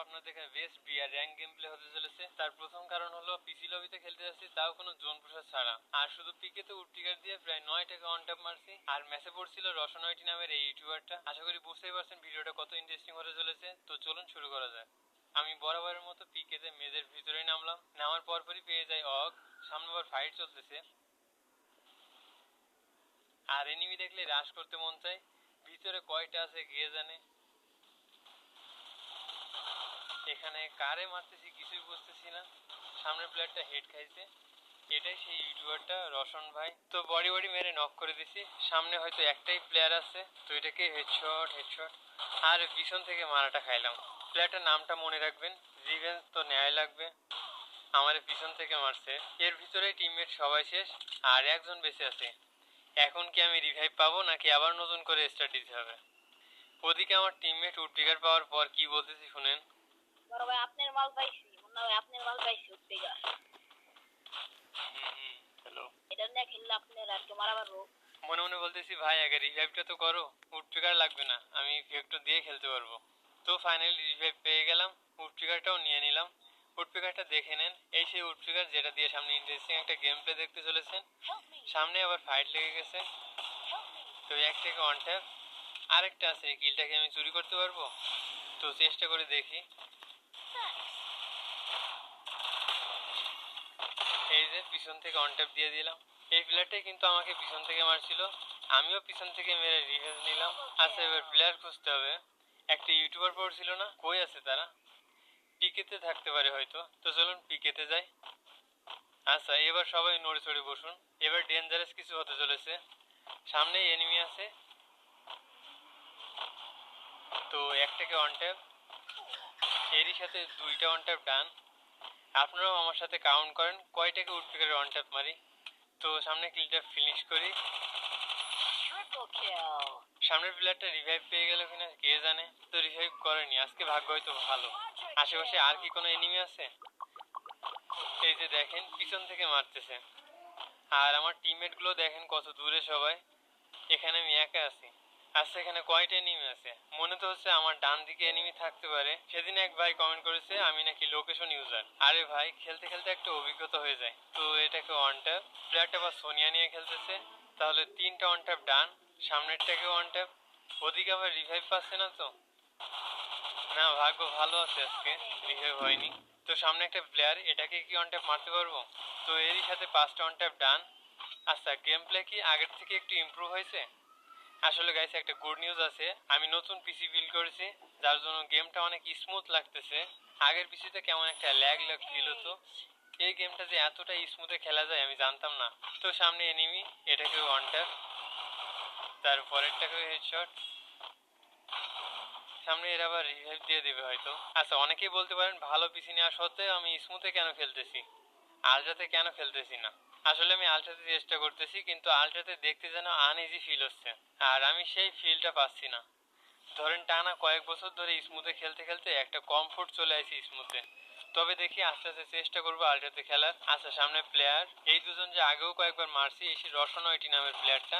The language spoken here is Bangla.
আপনাদের এখানে বেস্ট বিয়ার র্যাঙ্ক গেম প্লে হতে চলেছে। তার প্রথম কারণ হলো পিসি লবিতে খেলতে যাচ্ছি, তাও কোনো জোন প্রসার ছাড়া, আর শুধু পিকেতে উড্রিগার দিয়ে প্রায় 9টাকে অন ট্যাপ মারছি। আর ম্যাচে পড়ছিল রসনয়টি নামের এই ইউটিউবারটা। আশা করি বুঝতেই পারছেন ভিডিওটা কত ইন্টারেস্টিং হতে চলেছে। তো চলুন শুরু করা যায়। আমি বরাবরের মতো পিকেতে মেজের ভিতরেই নামলাম। নামার পরপরই পেয়ে যাই অগ। সামনে আবার ফাইট চলতেছে, আর এনিমি দেখলে রাশ করতে মন চায়। ভিতরে কয়টা আছে কে জানে। এখানে কারে মারতেছি কিছুই বুঝতেছি না। সামনের প্লেয়ারটা হেড খাইছে, এটাই সেই ইউটিউবারটা রশন ভাই। তো বডি বডি মেরে নক করে দিছি। সামনে হয়তো একটাই প্লেয়ার আছে, তো এটাকে হেডশট হেডশট আর পিছন থেকে মারাটা খাইলাম। প্লেয়ারটার নামটা মনে রাখবেন, রিভেঞ্জ তো নেয়াই লাগবে। আমার পিছন থেকে মারছে, এর ভিতরে টিমমেট সবাই শেষ আর একজন বেঁচে আছে। এখন কি আমি রিভাইভ পাবো নাকি আবার নতুন করে স্টার্ট দিতে হবে? ওদিকে আমার টিমমেট উড্রিগার পাওয়ার পর কি বলতেছি শুনেন। বড় ভাই আপনার মাল পাইছি, মুন্না ভাই আপনার মাল পাইছি উড্রিগার। হ্যালো, এটা নিয়ে খেললে আপনার আর কে মারা পারবো। মনে মনে বলতেছি ভাই আগে রিভাইভটা তো করো, উড্রিগার লাগবে না, আমি ভেক্টর দিয়ে খেলতে পারবো। তো ফাইনালি রিভাইভ পেয়ে গেলাম, উড্রিগারটাও নিয়ে নিলাম। উড্রিগারটা দেখে নেন, এই সেই উড্রিগার যেটা দিয়ে সামনে ইন্টারেস্টিং একটা গেম প্লে দেখতে চলেছেন। সামনে আবার ফাইট লেগে গেছে, তো একটাকে অন ট্যাপ, আরেকটা আছে, এই কিলটাকে আমি চুরি করতে পারবো, তো চেষ্টা করে দেখি। এই যে পিছন থেকে অন ট্যাপ দিয়ে দিলাম। এই প্লেয়ারটাই কিন্তু আমাকে পিছন থেকে মারছিল, আমিও পিছন থেকে মেরে রিভেঞ্জ নিলাম। আচ্ছা এবার প্লেয়ার খুঁজতে হবে। একটা ইউটিউবার পড়ছিল না, কই আছে তারা? পিকেতে থাকতে পারে হয়তো, তো চলুন পিকেতে যাই। আচ্ছা এবার সবাই নড়ে চড়ে বসুন, এবার ডেঞ্জারাস কিছু হতে চলেছে। সামনে এনিমি আছে, তো একটাকে অন ট্যাপ, এরই সাথে দুইটা অন ট্যাপ ডান। আপনারাও আমার সাথে কাউন্ট করেন কয়টাকে উড্রিগারের অন ট্যাপ মারি। তো সামনে কিলটা ফিনিশ করি। সামনের প্লেয়ারটা রিভাইভ পেয়ে গেল কিনা কে জানে, তো রিভাইভ করেনি, আজকে ভাগ্য হয়তো ভালো। আশেপাশে আর কি কোনো এনিমি আছে? এই যে দেখেন পিছন থেকে মারতেছে, আর আমার টিমমেট গুলো দেখেন কত দূরে সবাই। এখানে আমি একা আছি। আচ্ছা এখানে কয়টা এনিমি আছে? মনে তো হচ্ছে আমার ডান দিকে এনিমি থাকতে পারে। সেদিন এক ভাই কমেন্ট করেছে আমি নাকি লোকেশন ইউজার। আরে ভাই খেলতে খেলতে একটা অভিজ্ঞতা হয়ে যায়। তো এটাকে অন ট্যাপ, প্লেয়ারটা বা সোনিয়া নিয়ে খেলতেছে, তাহলে তিনটা অন ট্যাপ ডান, সামনেরটাকে অন ট্যাপ। ওদিকে আবার রিভাইভ পাচ্ছে না তো, না ভাগ্য ভালো আছে আজকে, রিভাইভ হয়নি। তো সামনে একটা প্লেয়ার, এটাকে কি অন ট্যাপ মারতে পারবো? তো এরই সাথে 5টা অন ট্যাপ ডান। আচ্ছা গেম প্লে কি আগের থেকে একটু ইমপ্রুভ হয়েছে? আসলে গাইস একটা গুড নিউজ আছে, আমি নতুন পিসি বিল্ড করেছি, যার জন্য গেমটা অনেক স্মুথ লাগতেছে। আগের পিসিতে কেমন একটা ল্যাগ ল্যাগ ফিল হতো, এই গেমটা যে এতটা স্মুথে খেলা যায় আমি জানতাম না। তো সামনে এনিমি, এটাকে ওয়ান ট্যাপ, তার পরেরটাকে হেডশট। সামনে এর আবার রিভাইভ দিয়ে দেবে হয়তো। আচ্ছা অনেকেই বলতে পারেন ভালো পিসি নেওয়া সত্ত্বেও আমি স্মুথে কেন খেলতেছি, আলট্রাতে কেন খেলতেছি না। আসলে আমি আলট্রাতে চেষ্টা করতেছি, কিন্তু আলট্রাতে দেখতে যেন আনইজি ফিল হচ্ছে, আর আমি সেই ফিলটা পাচ্ছি না। ধরেন টানা কয়েক বছর ধরে স্মুথে খেলতে খেলতে একটা কমফোর্ট চলে আসি স্মুথে। তবে দেখি আস্তে আস্তে চেষ্টা করবো আলট্রাতে খেলার। আচ্ছা সামনে প্লেয়ার, এই দুজন যে আগেও কয়েকবার মারছি, এই রসনয়টি নামের প্লেয়ারটা।